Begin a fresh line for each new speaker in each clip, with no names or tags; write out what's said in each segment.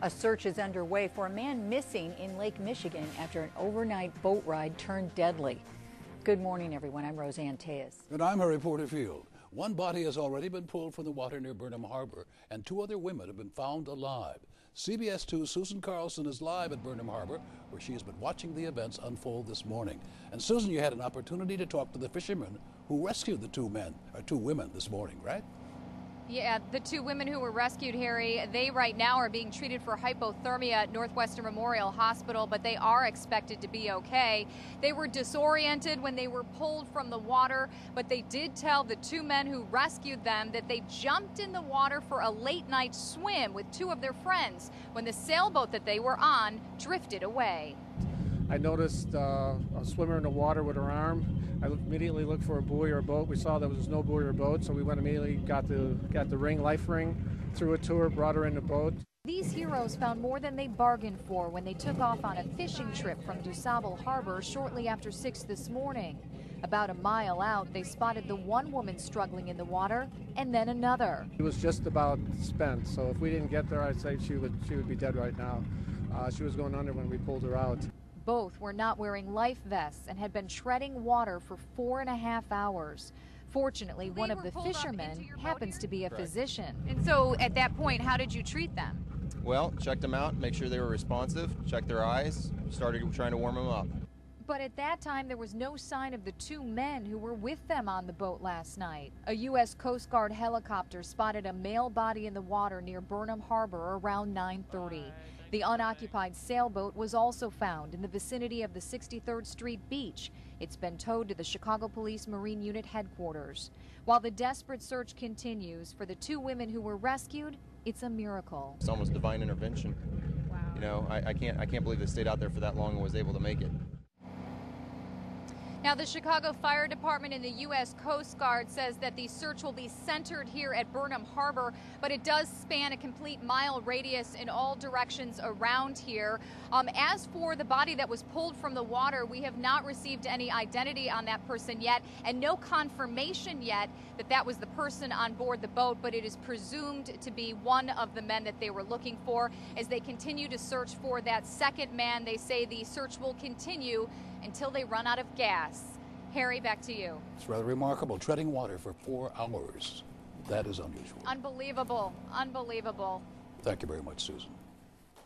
A search is underway for a man missing in Lake Michigan after an overnight boat ride turned deadly. Good morning, everyone. I'm Roseanne Tejas.
And I'm Harry Porterfield. One body has already been pulled from the water near Burnham Harbor, and 2 other women have been found alive. CBS 2's Susan Carlson is live at Burnham Harbor, where she has been watching the events unfold this morning. And Susan, you had an opportunity to talk to the fishermen who rescued the 2 women this morning, right?
Yeah, the 2 women who were rescued, Harry, they right now are being treated for hypothermia at Northwestern Memorial Hospital, but they are expected to be okay. They were disoriented when they were pulled from the water, but they did tell the 2 men who rescued them that they jumped in the water for a late-night swim with 2 of their friends when the sailboat that they were on drifted away.
I noticed a swimmer in the water with her arm. I immediately looked for a buoy or a boat. We saw there was no buoy or boat, so we went immediately, got the life ring, threw it to her, brought her in the boat.
These heroes found more than they bargained for when they took off on a fishing trip from DuSable Harbor shortly after 6 this morning. About a mile out, they spotted the 1 woman struggling in the water and then another.
She was just about spent, so if we didn't get there, I'd say she would be dead right now. She was going under when we pulled her out.
Both were not wearing life vests and had been treading water for 4.5 hours. Fortunately, one of the fishermen happens to be a physician. And so at that point, how did you treat them?
Well, checked them out, make sure they were responsive, checked their eyes, started trying to warm them up.
But at that time, there was no sign of the 2 men who were with them on the boat last night. A U.S. Coast Guard helicopter spotted a male body in the water near Burnham Harbor around 9:30. The unoccupied sailboat was also found in the vicinity of the 63rd Street beach. It's been towed to the Chicago Police Marine Unit headquarters. While the desperate search continues for the 2 women who were rescued, it's a miracle.
It's almost divine intervention. Wow. You know, I can't believe they stayed out there for that long and was able to make it.
Now, the Chicago Fire Department and the U.S. Coast Guard says that the search will be centered here at Burnham Harbor, but it does span a complete mile radius in all directions around here. As for the body that was pulled from the water, we have not received any identity on that person yet, and no confirmation yet that that was the person on board the boat, but it is presumed to be one of the men that they were looking for. As they continue to search for that second man, they say the search will continue until they run out of gas. Harry, back to you.
It's rather remarkable, treading water for 4 hours. That is unusual.
Unbelievable, unbelievable.
Thank you very much, Susan.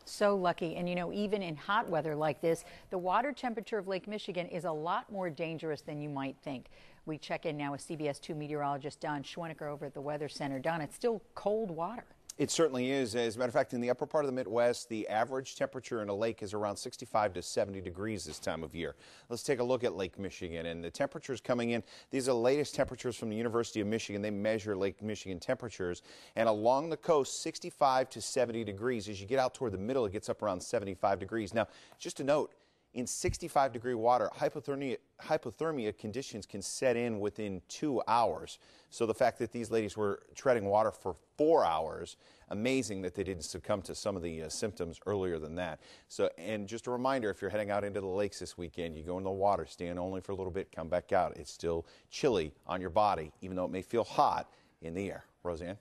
So lucky. And you know, even in hot weather like this, the water temperature of Lake Michigan is a lot more dangerous than you might think. We check in now with CBS 2 meteorologist Don Schwenniker over at the Weather Center. Don, it's still cold water.
It certainly is. As a matter of fact, in the upper part of the Midwest, the average temperature in a lake is around 65 to 70 degrees this time of year. Let's take a look at Lake Michigan and the temperatures coming in. These are the latest temperatures from the University of Michigan. They measure Lake Michigan temperatures. And along the coast, 65 to 70 degrees. As you get out toward the middle, it gets up around 75 degrees. Now, just a note, in 65-degree water, hypothermia conditions can set in within 2 hours. So the fact that these ladies were treading water for 4 hours, amazing that they didn't succumb to some of the symptoms earlier than that. So, and just a reminder, if you're heading out into the lakes this weekend, you go in the water, stay in only for a little bit, come back out. It's still chilly on your body, even though it may feel hot in the air. Roseanne?